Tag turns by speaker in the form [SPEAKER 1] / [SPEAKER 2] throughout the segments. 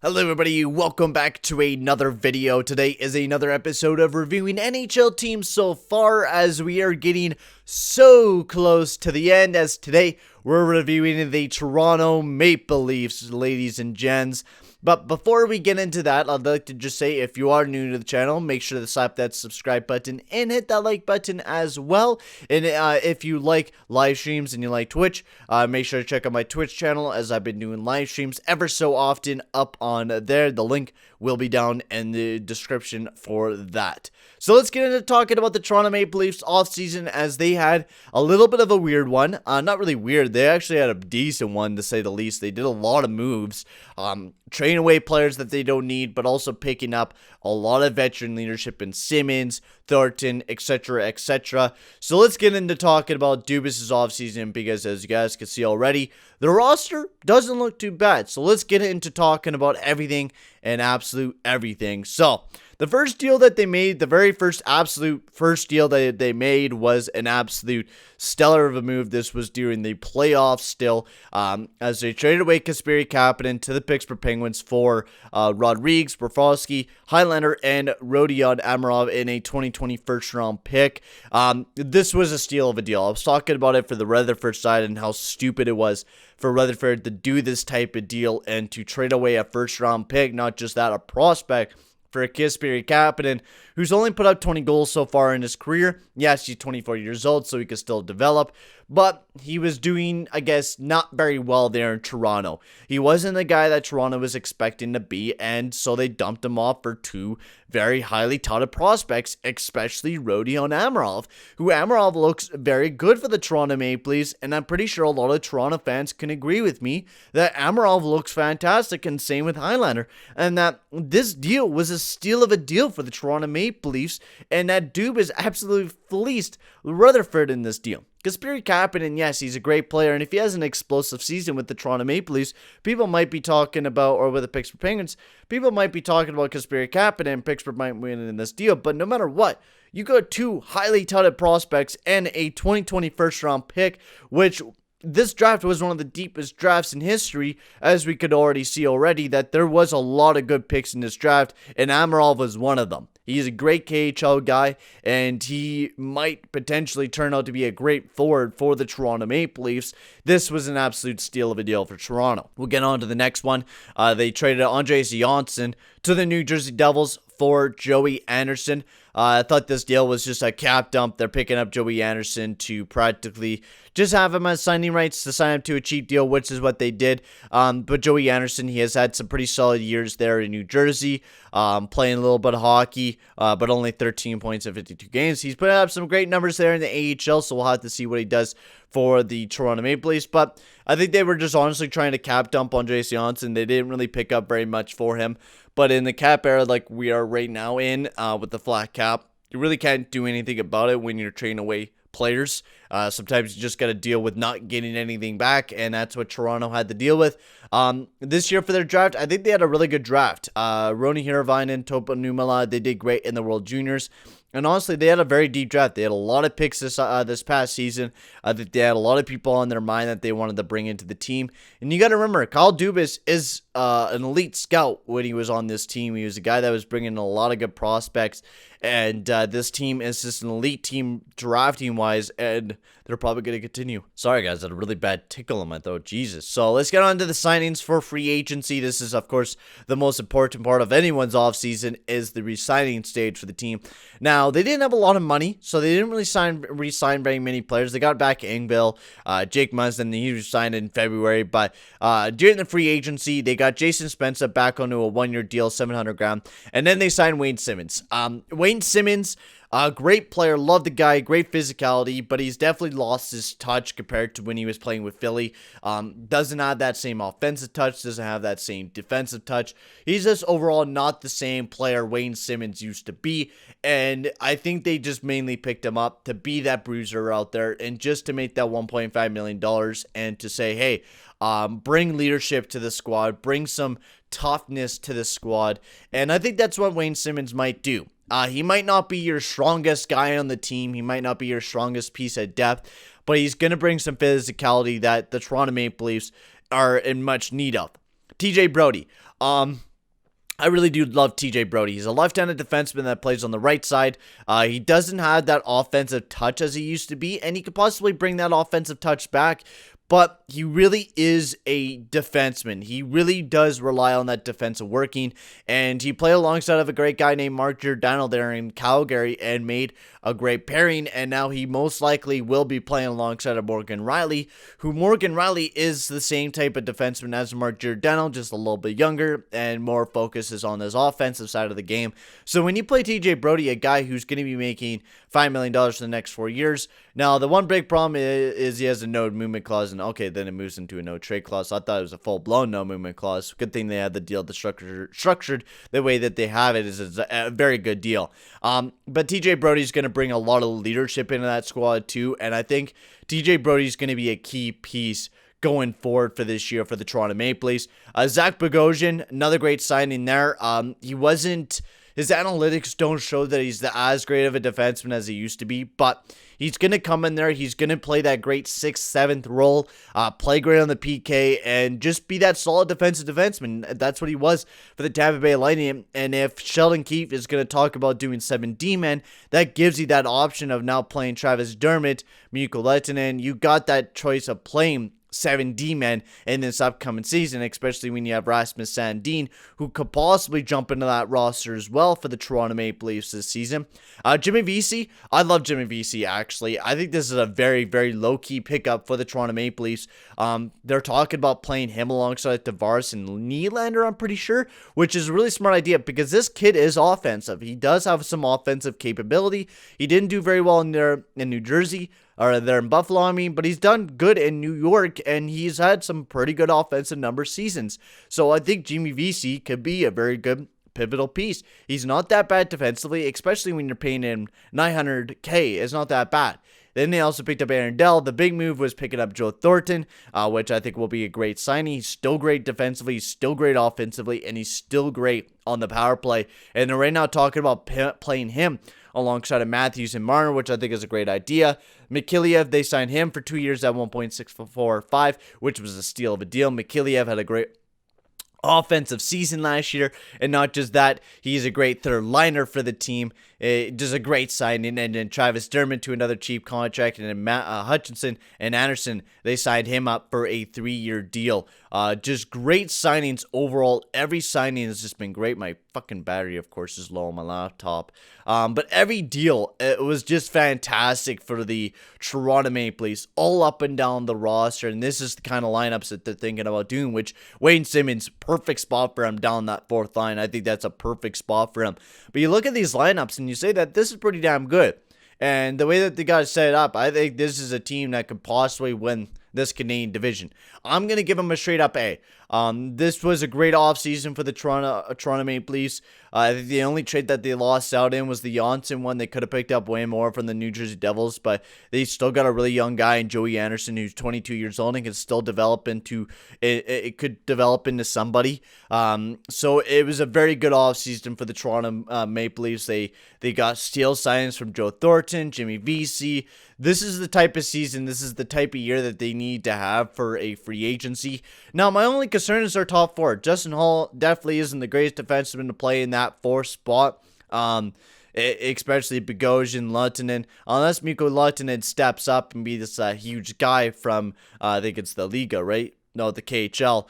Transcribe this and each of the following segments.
[SPEAKER 1] Hello everybody, welcome back to another video. Today is another episode of reviewing NHL teams so far, as we are getting so close to the end, as today we're reviewing the Toronto Maple Leafs, ladies and gents. But before we get into that, I'd like to just say, if you are new to the channel, make sure to slap that subscribe button and hit that like button as well. And if you like live streams and you like Twitch, make sure to check out my Twitch channel, as I've been doing live streams ever so often up on there. The link will be down in the description for that. So let's get into talking about the Toronto Maple Leafs offseason, as they had a little bit of a weird one. Not really weird, they actually had a decent one, to say the least. They did a lot of moves, trading away players that they don't need, but also picking up a lot of veteran leadership in Simmonds, Thorton, etc., etc. So let's get into talking about Dubas' offseason, because as you guys can see already, the roster doesn't look too bad. So let's get into talking about everything and absolute everything. So the first deal that they made, the very first deal that they made, was an absolute stellar of a move. This was during the playoffs still, as they traded away Kasperi Kapanen to the Pittsburgh Penguins for Rodriguez, Bobrovsky, Highlander, and Rodion Amirov in a 2020 first-round pick. This was a steal of a deal. I was talking about it for the Rutherford side and how stupid it was for Rutherford to do this type of deal and to trade away a first-round pick, not just that, a prospect, for Kasperi Kapanen, who's only put up 20 goals so far in his career. Yes, he's 24 years old, so he can still develop, but he was doing, I guess, not very well there in Toronto. He wasn't the guy that Toronto was expecting to be, and so they dumped him off for two very highly touted prospects, especially Rodion Amirov, who Amirov looks very good for the Toronto Maple Leafs, and I'm pretty sure a lot of Toronto fans can agree with me that Amirov looks fantastic, and same with Highlander, and that this deal was a steal of a deal for the Toronto Maple Leafs, and that Dubas absolutely fleeced Rutherford in this deal. Kasperi Kapanen, yes, he's a great player, and if he has an explosive season with the Toronto Maple Leafs, people might be talking about, or with the Pittsburgh Penguins, people might be talking about Kasperi Kapanen, and Pittsburgh might win in this deal. But no matter what, you got two highly touted prospects and a 2020 first-round pick, which this draft was one of the deepest drafts in history, as we could already see already that there was a lot of good picks in this draft, and Amirov was one of them. He's a great KHL guy, and he might potentially turn out to be a great forward for the Toronto Maple Leafs. This was an absolute steal of a deal for Toronto. We'll get on to the next one. They traded Andreas Johnsson to the New Jersey Devils for Joey Anderson. I thought this deal was just a cap dump. They're picking up Joey Anderson to practically just have him as signing rights to sign him to a cheap deal, which is what they did. But Joey Anderson, he has had some pretty solid years there in New Jersey, playing a little bit of hockey, but only 13 points in 52 games. He's put up some great numbers there in the AHL, so we'll have to see what he does for the Toronto Maple Leafs. But I think they were just honestly trying to cap dump Andreas Johnsson. They didn't really pick up very much for him. But in the cap era like we are right now in, with the flat cap, you really can't do anything about it when you're trading away players. Sometimes you just got to deal with not getting anything back, and that's what Toronto had to deal with. This year for their draft, I think they had a really good draft. Roni Hiravainen, Topa Numala, they did great in the World Juniors. And honestly, they had a very deep draft. They had a lot of picks this past season. That they had a lot of people on their mind that they wanted to bring into the team. And you got to remember, Kyle Dubas is an elite scout when he was on this team. He was a guy that was bringing in a lot of good prospects. And this team is just an elite team drafting-wise, and they're probably going to continue. Sorry, guys, I had a really bad tickle in my throat. Jesus. So let's get on to the signings for free agency. This is, of course, the most important part of anyone's offseason, is the re-signing stage for the team. Now, they didn't have a lot of money, so they didn't really re-sign very many players. They got back Engvall, Jake Muzzin, he was signed in February, but during the free agency, they got Jason Spencer back onto a one-year deal, $700,000, and then they signed Wayne Simmonds. Wayne Simmonds, great player, love the guy, great physicality, but he's definitely lost his touch compared to when he was playing with Philly. Doesn't have that same offensive touch, doesn't have that same defensive touch. He's just overall not the same player Wayne Simmonds used to be, and I think they just mainly picked him up to be that bruiser out there, and just to make that $1.5 million, and to say, hey, bring leadership to the squad, bring some toughness to the squad, and I think that's what Wayne Simmonds might do. He might not be your strongest guy on the team. He might not be your strongest piece of depth, but he's going to bring some physicality that the Toronto Maple Leafs are in much need of. TJ Brody. I really do love TJ Brody. He's a left-handed defenseman that plays on the right side. He doesn't have that offensive touch as he used to be, and he could possibly bring that offensive touch back. But he really is a defenseman. He really does rely on that defensive working. And he played alongside of a great guy named Mark Giordano there in Calgary and made a great pairing. And now he most likely will be playing alongside of Morgan Riley, who Morgan Riley is the same type of defenseman as Mark Giordano, just a little bit younger and more focuses on his offensive side of the game. So when you play TJ Brody, a guy who's going to be making $5 million for the next 4 years. Now, the one big problem is he has a no movement clause, and okay, then it moves into a no trade clause. I thought it was a full-blown no movement clause. Good thing they had the deal structured the way that they have it is a very good deal. But TJ Brody's going to bring a lot of leadership into that squad too, and I think TJ Brody's going to be a key piece going forward for this year for the Toronto Maple Leafs. Zach Bogosian, another great signing there. His analytics don't show that he's as great of a defenseman as he used to be, but he's going to come in there. He's going to play that great 6th, 7th role, play great on the PK, and just be that solid defensive defenseman. That's what he was for the Tampa Bay Lightning. And if Sheldon Keefe is going to talk about doing 7 D-men, that gives you that option of now playing Travis Dermott, Mikko Lehtonen. You got that choice of playing 7 D-men in this upcoming season, especially when you have Rasmus Sandin, who could possibly jump into that roster as well for the Toronto Maple Leafs this season. Jimmy Vesey, I love Jimmy Vesey, actually. I think this is a very, very low-key pickup for the Toronto Maple Leafs. They're talking about playing him alongside Tavares and Nylander, I'm pretty sure, which is a really smart idea because this kid is offensive. He does have some offensive capability. He didn't do very well in New Jersey, or there in Buffalo, I mean, but he's done good in New York, and he's had some pretty good offensive number seasons. So I think Jimmy Vesey could be a very good pivotal piece. He's not that bad defensively, especially when you're paying him $900K. It's not that bad. Then they also picked up Aaron Dell. The big move was picking up Joe Thornton, which I think will be a great signing. He's still great defensively, he's still great offensively, and he's still great on the power play. And they're right now talking about playing him alongside of Matthews and Marner, which I think is a great idea. Mikheyev, they signed him for 2 years at 1.645, which was a steal of a deal. Mikheyev had a great offensive season last year, and not just that, he's a great third liner for the team. Just a great signing. And then Travis Dermott to another cheap contract, and then Matt Hutchinson and Anderson, they signed him up for a 3-year deal. Just great signings overall. Every signing has just been great. My fucking battery, of course, is low on my laptop. But every deal, it was just fantastic for the Toronto Maple Leafs, all up and down the roster. And this is the kind of lineups that they're thinking about doing, which Wayne Simmonds, perfect spot for him down that 4th line. I think that's a perfect spot for him. But you look at these lineups and you say that this is pretty damn good. And the way that they got it set up, I think this is a team that could possibly win this Canadian division. I'm going to give them a straight up A. This was a great offseason for the Toronto Maple Leafs. I think the only trade that they lost out in was the Janssen one. They could have picked up way more from the New Jersey Devils, but they still got a really young guy in Joey Anderson who's 22 years old and can still develop into it could develop into somebody. So it was a very good offseason for the Toronto Maple Leafs. They got steal signings from Joe Thornton, Jimmy Vesey. This is the type of season, this is the type of year that they need to have for a free agency. Now, my only concern is their top 4. Justin Hall definitely isn't the greatest defenseman to play in that 4th spot. Especially Bogosian, Lehtonen, unless Mikko Lehtonen steps up and be this huge guy from, I think it's the Liga, right? No, the KHL,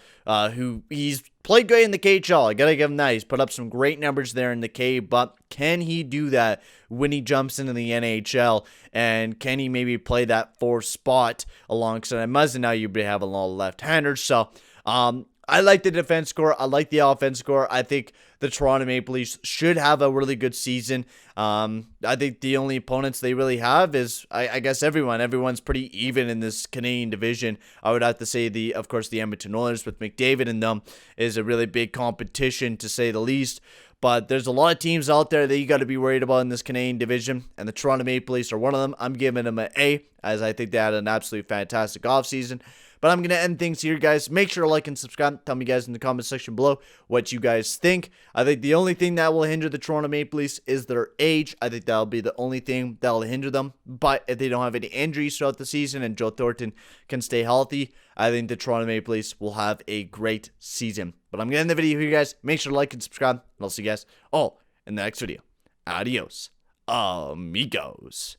[SPEAKER 1] who he's played great in the KHL. I gotta give him that. He's put up some great numbers there in the K, but can he do that when he jumps into the NHL? And can he maybe play that 4th spot alongside Muzzin? Now you have a lot of left-handers, so I like the defense score. I like the offense score. I think the Toronto Maple Leafs should have a really good season. I think the only opponents they really have is, I guess, everyone. Everyone's pretty even in this Canadian division. I would have to say, of course, the Edmonton Oilers with McDavid and them is a really big competition, to say the least. But there's a lot of teams out there that you got to be worried about in this Canadian division, and the Toronto Maple Leafs are one of them. I'm giving them an A, as I think they had an absolutely fantastic offseason. But I'm going to end things here, guys. Make sure to like and subscribe. Tell me, guys, in the comment section below what you guys think. I think the only thing that will hinder the Toronto Maple Leafs is their age. I think that'll be the only thing that'll hinder them. But if they don't have any injuries throughout the season and Joe Thornton can stay healthy, I think the Toronto Maple Leafs will have a great season. But I'm going to end the video here, guys. Make sure to like and subscribe. And I'll see you guys all in the next video. Adios, amigos.